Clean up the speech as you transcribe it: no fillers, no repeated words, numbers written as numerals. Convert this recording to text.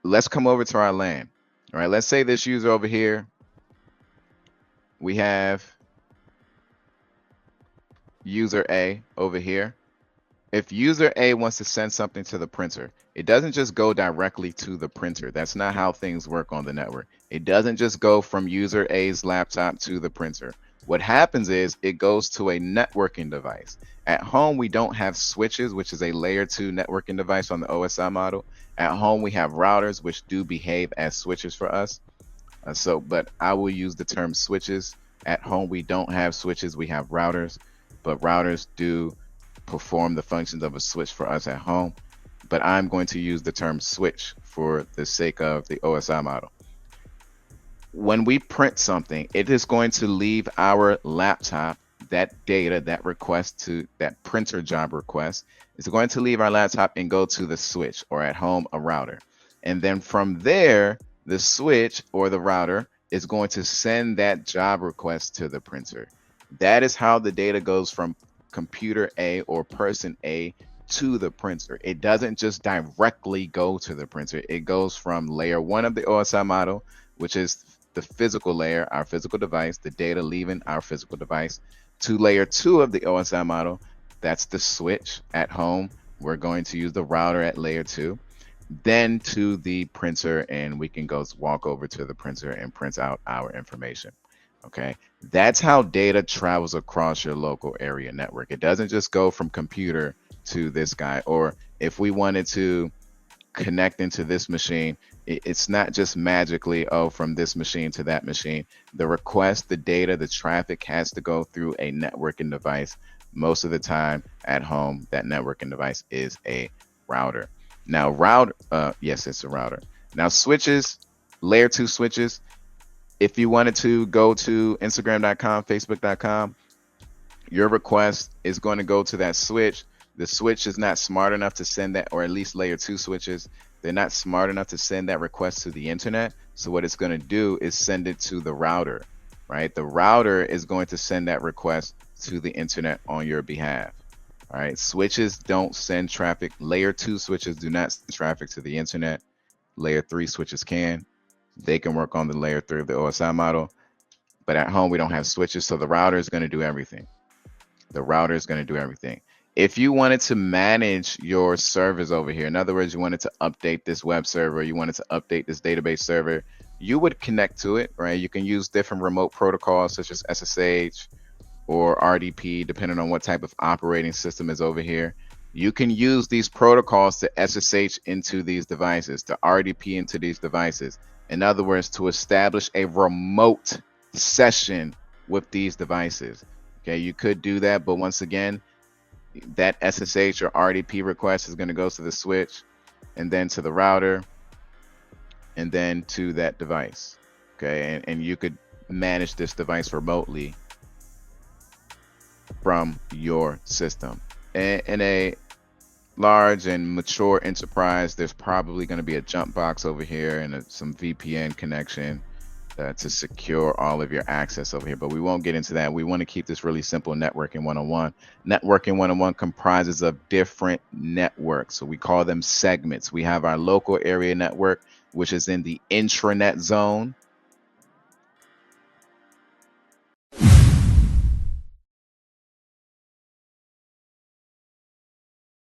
let's come over to our LAN. All right, let's say this user over here, we have user A over here. If user A wants to send something to the printer, it doesn't just go directly to the printer. That's not how things work on the network. It doesn't just go from user A's laptop to the printer. What happens is it goes to a networking device. At home, we don't have switches, which is a layer 2 networking device on the OSI model. At home, we have routers, which do behave as switches for us. But I will use the term switches. At home, we don't have switches, we have routers, but routers do perform the functions of a switch for us at home. But I'm going to use the term switch for the sake of the OSI model. When we print something, it is going to leave our laptop, that data, that request to that printer job request is going to leave our laptop and go to the switch, or at home, a router. And then from there, the switch or the router is going to send that job request to the printer. That is how the data goes from computer A or person A to the printer. It doesn't just directly go to the printer. It goes from layer 1 of the OSI model, which is the physical layer, our physical device, the data leaving our physical device, to layer 2 of the OSI model. That's the switch. At home, we're going to use the router at layer 2, then to the printer, and we can go walk over to the printer and print out our information. Okay, that's how data travels across your local area network. It doesn't just go from computer to this guy, or if we wanted to connect into this machine, it's not just magically, oh, from this machine to that machine. The request, the data, the traffic has to go through a networking device. Most of the time at home, that networking device is a router. Now yes, it's a router. Now switches, layer 2 switches, if you wanted to go to Instagram.com, Facebook.com, your request is going to go to that switch. The switch is not smart enough to send that, or at least layer 2 switches, they're not smart enough to send that request to the internet. So what it's going to do is send it to the router, right? The router is going to send that request to the internet on your behalf. All right, switches don't send traffic. Layer 2 switches do not send traffic to the internet. Layer 3 switches can. They can work on the layer 3 of the OSI model, but at home we don't have switches, so the router is going to do everything. The router is going to do everything. If you wanted to manage your servers over here, in other words, you wanted to update this web server, you wanted to update this database server, you would connect to it, right? You can use different remote protocols such as SSH or RDP, depending on what type of operating system is over here. You can use these protocols to SSH into these devices, to RDP into these devices. In other words, to establish a remote session with these devices. Okay, you could do that, but once again, that SSH or RDP request is going to go to the switch, and then to the router, and then to that device. Okay, and you could manage this device remotely from your system. In a large and mature enterprise, there's probably going to be a jump box over here and some VPN connection to secure all of your access over here, but we won't get into that. We want to keep this really simple. Networking 101. Networking 101 comprises of different networks, so we call them segments. We have our local area network, which is in the intranet zone.